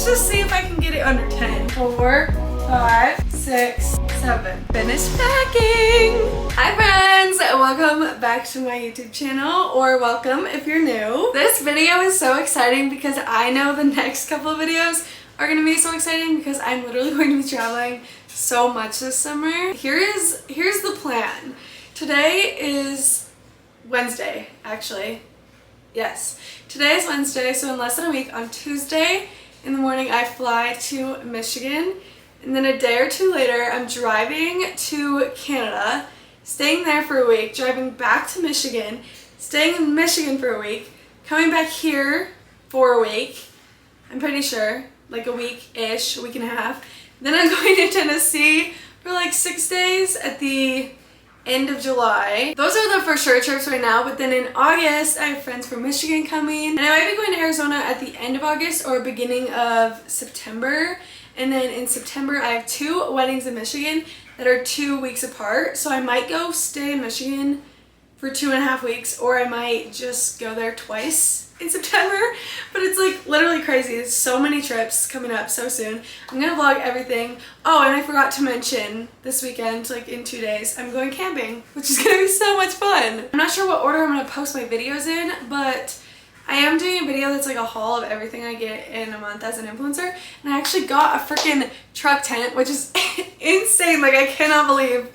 Let's just see if I can get it under 10. 4, 5, 6, 7. Finished packing. Hi friends, welcome back to my YouTube channel, or welcome if you're new. This video is so exciting because I know the next couple of videos are going to be so exciting because I'm literally going to be traveling so much this summer. Here's the plan. Today is Wednesday, actually. Yes, today is Wednesday, so in less than a week, on Tuesday in the morning, I fly to Michigan, and then a day or two later, I'm driving to Canada, staying there for a week, driving back to Michigan, staying in Michigan for a week, coming back here for a week, I'm pretty sure, like a week-ish, a week and a half. Then I'm going to Tennessee for like 6 days at the end of July. Those are the for sure trips right now, but then in August I have friends from Michigan coming, and I might be going to Arizona at the end of August or beginning of September. And then in September I have 2 weddings in Michigan that are 2 weeks apart, so I might go stay in Michigan for 2.5 weeks, or I might just go there twice in September. But it's like literally crazy. There's so many trips coming up so soon. I'm gonna vlog everything. Oh, and I forgot to mention this weekend, like in 2 days, I'm going camping, which is gonna be so much fun. I'm not sure what order I'm gonna post my videos in, but I am doing a video that's like a haul of everything I get in a month as an influencer. And I actually got a freaking truck tent, which is insane. Like, I cannot believe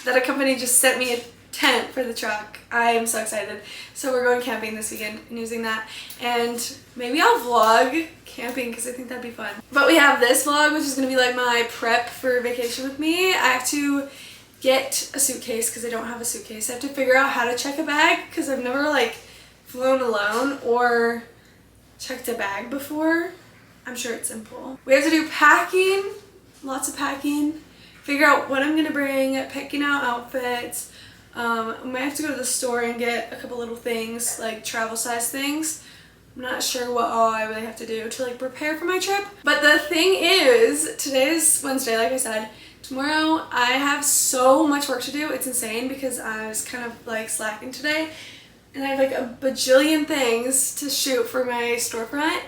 that a company just sent me a tent for the truck. I am so excited. So we're going camping this weekend and using that, and maybe I'll vlog camping because I think that'd be fun. But we have this vlog, which is going to be like my prep for vacation with me. I have to get a suitcase because I don't have a suitcase. I have to figure out how to check a bag because I've never like flown alone or checked a bag before. I'm sure it's simple. We have to do packing, lots of packing, figure out what I'm going to bring, picking out outfits. I might have to go to the store and get a couple little things, like travel size things. I'm not sure what all I really have to do to like prepare for my trip. But the thing is, today is Wednesday, like I said. Tomorrow I have so much work to do. It's insane because I was kind of like slacking today. And I have like a bajillion things to shoot for my storefront.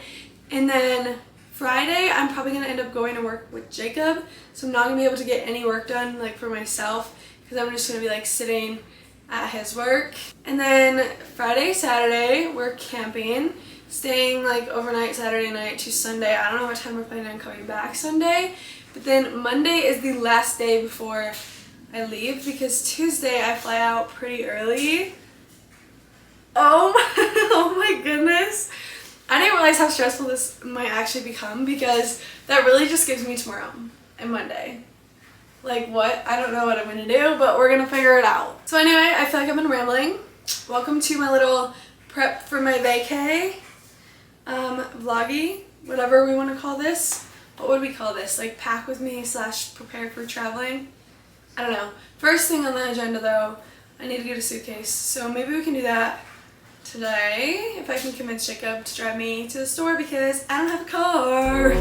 And then Friday, I'm probably going to end up going to work with Jacob. So I'm not going to be able to get any work done like for myself, because I'm just going to be like sitting at his work. And then Friday, Saturday, we're camping, staying like overnight Saturday night to Sunday. I don't know what time we're planning on coming back Sunday. But then Monday is the last day before I leave, because Tuesday I fly out pretty early. Oh my goodness. I didn't realize how stressful this might actually become, because that really just gives me tomorrow and Monday. Like what? I don't know what I'm gonna do, but we're gonna figure it out. So anyway, I feel like I've been rambling. Welcome to my little prep for my vacay, vloggy, whatever we want to call this. What would we call this? Like pack with me / prepare for traveling? I don't know. First thing on the agenda though, I need to get a suitcase. So maybe we can do that today if I can convince Jacob to drive me to the store, because I don't have a car.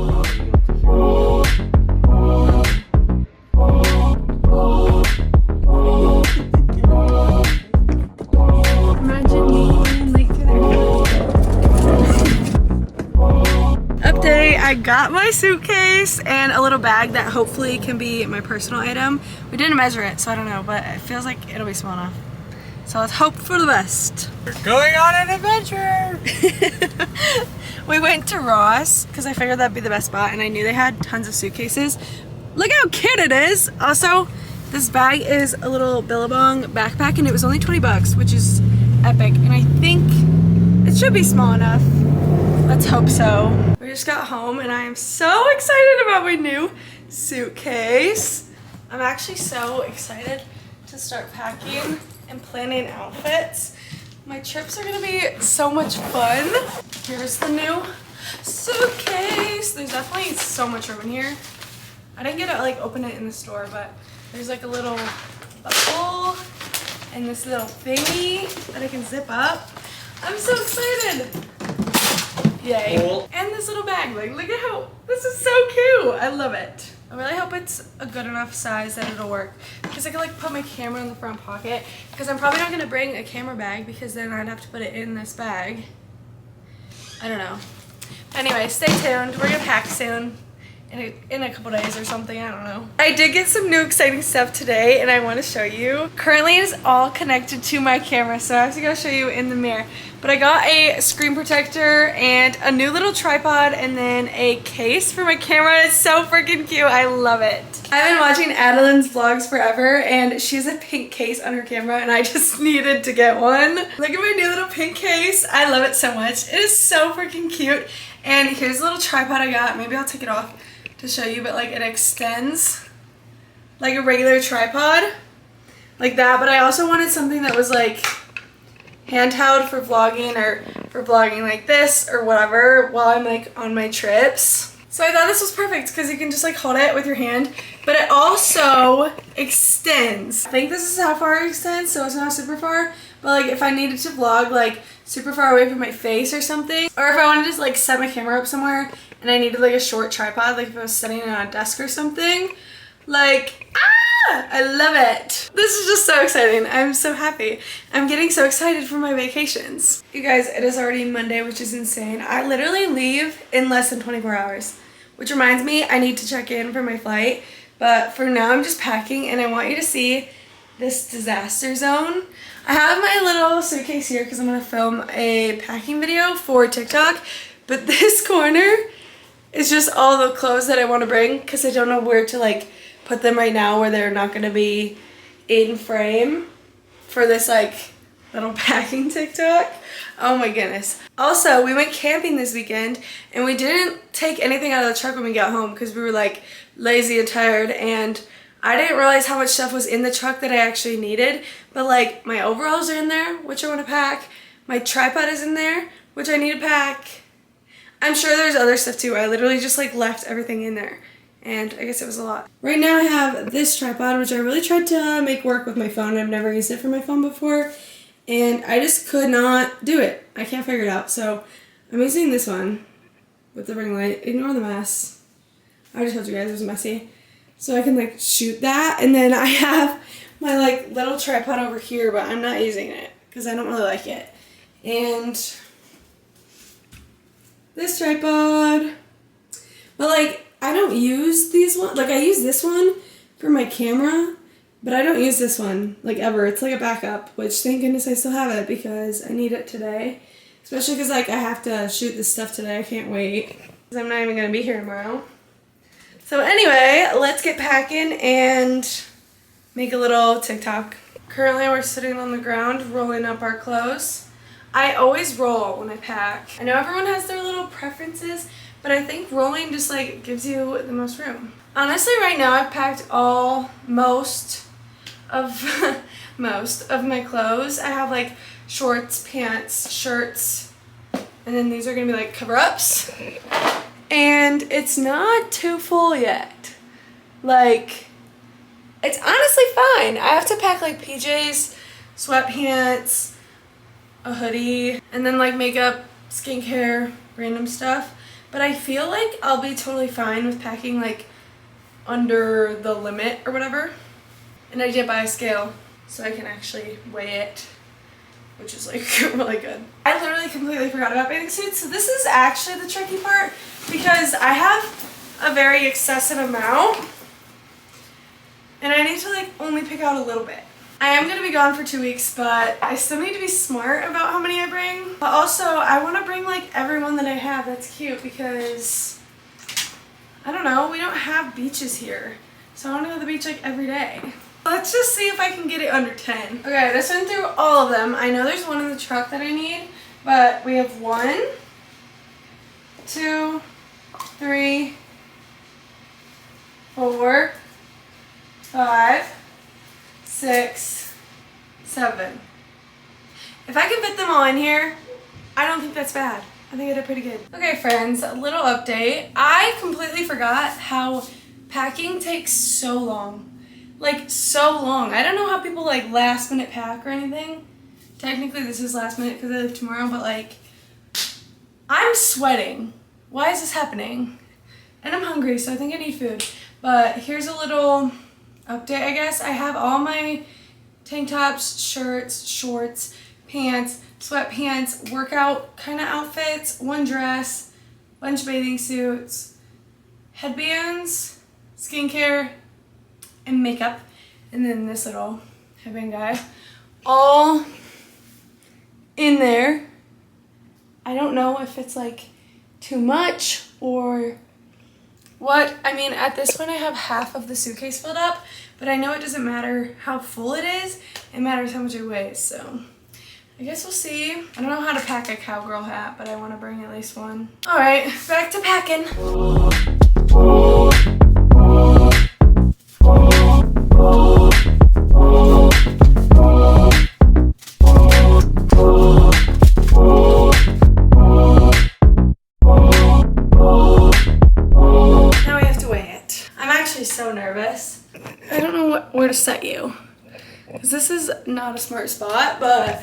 I got my suitcase and a little bag that hopefully can be my personal item. We didn't measure it, so I don't know, but it feels like it'll be small enough. So let's hope for the best. We're going on an adventure! We went to Ross because I figured that'd be the best spot, and I knew they had tons of suitcases. Look how cute it is! Also, this bag is a little Billabong backpack, and it was only 20 bucks, which is epic, and I think it should be small enough. Let's hope so. We just got home and I am so excited about my new suitcase. I'm actually so excited to start packing and planning outfits. My trips are gonna be so much fun. Here's the new suitcase. There's definitely so much room in here. I didn't get to like open it in the store, but there's like a little buckle and this little thingy that I can zip up. I'm so excited. Yay. Cool. And this little bag, like look at how, this is so cute. I love it. I really hope it's a good enough size that it'll work, because I can like put my camera in the front pocket, because I'm probably not going to bring a camera bag because then I'd have to put it in this bag. I don't know. Anyway, stay tuned. We're gonna pack soon. In a couple days or something, I don't know. I did get some new exciting stuff today and I want to show you. Currently it is all connected to my camera, so I have to go show you in the mirror. But I got a screen protector and a new little tripod and then a case for my camera. It's so freaking cute. I love it. I've been watching Adeline's vlogs forever and she has a pink case on her camera and I just needed to get one. Look at my new little pink case. I love it so much. It is so freaking cute. And here's a little tripod I got. Maybe I'll take it off to show you, but like it extends like a regular tripod like that, but I also wanted something that was like handheld for vlogging or for vlogging like this or whatever while I'm like on my trips. So I thought this was perfect because you can just like hold it with your hand, but it also extends. I think this is how far it extends, so it's not super far, but like if I needed to vlog like super far away from my face or something, or if I wanted to just like set my camera up somewhere and I needed like a short tripod, like if I was sitting on a desk or something, like, I love it. This is just so exciting. I'm so happy. I'm getting so excited for my vacations. You guys, it is already Monday, which is insane. I literally leave in less than 24 hours, which reminds me I need to check in for my flight, but for now I'm just packing and I want you to see this disaster zone. I have my little suitcase here because I'm gonna film a packing video for TikTok, but this corner is just all the clothes that I want to bring because I don't know where to like put them right now where they're not gonna be in frame for this like little packing TikTok. Oh my goodness. Also, we went camping this weekend and we didn't take anything out of the truck when we got home because we were like lazy and tired, and I didn't realize how much stuff was in the truck that I actually needed, but like my overalls are in there, which I want to pack. My tripod is in there, which I need to pack. I'm sure there's other stuff too. I literally just like left everything in there and I guess it was a lot. Right now I have this tripod, which I really tried to make work with my phone. I've never used it for my phone before and I just could not do it. I can't figure it out. So I'm using this one with the ring light. Ignore the mess. I just told you guys it was messy. So I can like shoot that, and then I have my like little tripod over here, but I'm not using it because I don't really like it. And this tripod, but like I don't use these ones. Like I use this one for my camera, but I don't use this one like ever. It's like a backup, which thank goodness I still have it because I need it today, especially because like I have to shoot this stuff today. I can't wait because I'm not even gonna be here tomorrow. So anyway, let's get packing and make a little TikTok. Currently we're sitting on the ground rolling up our clothes. I always roll when I pack. I know everyone has their little preferences, but I think rolling just like gives you the most room. Honestly, right now I've packed most of my clothes. I have like shorts, pants, shirts, and then these are gonna be like cover-ups. And it's not too full yet. Like, it's honestly fine. I have to pack like PJs, sweatpants, a hoodie, and then like makeup, skincare, random stuff. But I feel like I'll be totally fine with packing like under the limit or whatever. And I did buy a scale so I can actually weigh it, which is like really good. I literally completely forgot about bathing suits. So this is actually the tricky part because I have a very excessive amount and I need to like only pick out a little bit. I am gonna be gone for 2 weeks, but I still need to be smart about how many I bring. But also I wanna bring like everyone that I have that's cute because I don't know, we don't have beaches here. So I wanna go to the beach like every day. Let's just see if I can get it under 10. Okay, I just went through all of them. I know there's one in the truck that I need, but we have 1, 2, 3, 4, 5, 6, 7. If I can fit them all in here, I don't think that's bad. I think I did pretty good. Okay friends, a little update. I completely forgot how packing takes so long. Like so long. I don't know how people like last minute pack or anything. Technically this is last minute because I leave tomorrow, but like I'm sweating. Why is this happening? And I'm hungry, so I think I need food. But here's a little update, I guess. I have all my tank tops, shirts, shorts, pants, sweatpants, workout kind of outfits, one dress, bunch of bathing suits, headbands, skincare, and makeup, and then this little headband guy, all in there. I don't know if it's like too much or what. I mean, at this point I have half of the suitcase filled up, but I know it doesn't matter how full it is, it matters how much it weighs, so I guess we'll see. I don't know how to pack a cowgirl hat, but I want to bring at least one. All right, back to packing. So nervous. I don't know where to set you, because this is not a smart spot, but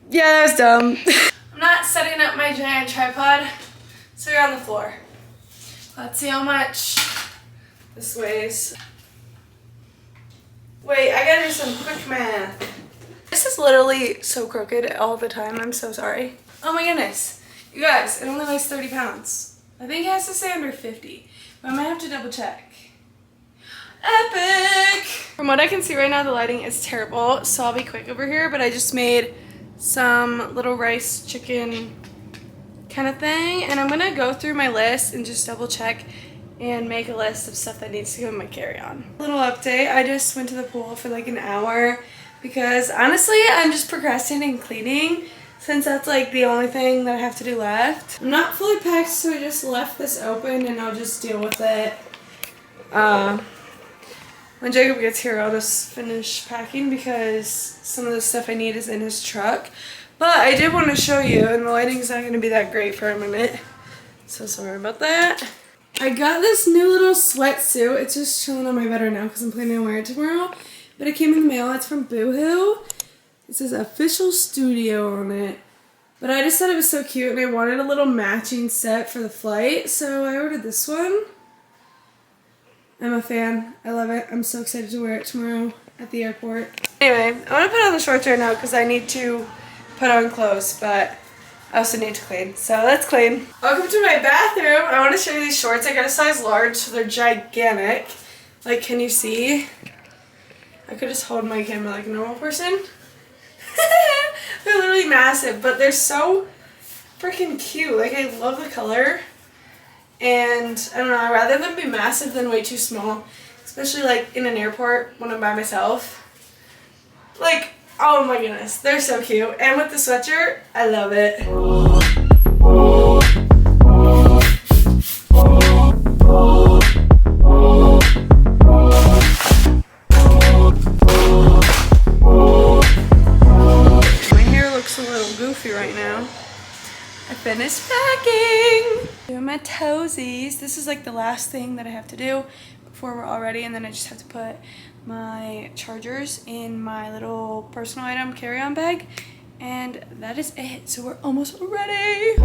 yeah, that was dumb. I'm not setting up my giant tripod, so you're on the floor. Let's see how much this weighs. Wait, I gotta do some quick math. This is literally so crooked all the time. I'm so sorry. Oh my goodness. You guys, it only weighs 30 pounds. I think it has to say under 50, but I might have to double check. Epic! From what I can see right now, the lighting is terrible, so I'll be quick over here, but I just made some little rice chicken kind of thing, and I'm gonna go through my list and just double check and make a list of stuff that needs to go in my carry-on. Little update, I just went to the pool for like an hour because honestly, I'm just procrastinating cleaning, since that's like the only thing that I have to do left. I'm not fully packed, so I just left this open and I'll just deal with it. When Jacob gets here, I'll just finish packing because some of the stuff I need is in his truck. But I did want to show you, and the lighting's not going to be that great for a minute, so sorry about that. I got this new little sweatsuit. It's just chilling on my bed right now because I'm planning to wear it tomorrow. But it came in the mail. It's from Boohoo. It says official studio on it, but I just thought it was so cute and I wanted a little matching set for the flight, so I ordered this one. I'm a fan. I love it. I'm so excited to wear it tomorrow at the airport. Anyway, I want to put on the shorts right now because I need to put on clothes, but I also need to clean, so let's clean. Welcome to my bathroom. I want to show you these shorts. I got a size large, so they're gigantic. Like, can you see? I could just hold my camera like a normal person. They're literally massive, but they're so freaking cute. Like, I love the color, and I don't know, I'd rather them be massive than way too small, especially like in an airport when I'm by myself. Like, oh my goodness, they're so cute. And with the sweatshirt, I love it. Right now, I finished packing. Doing my toesies. This is like the last thing that I have to do before we're all ready, and then I just have to put my chargers in my little personal item carry-on bag, and that is it. So we're almost ready.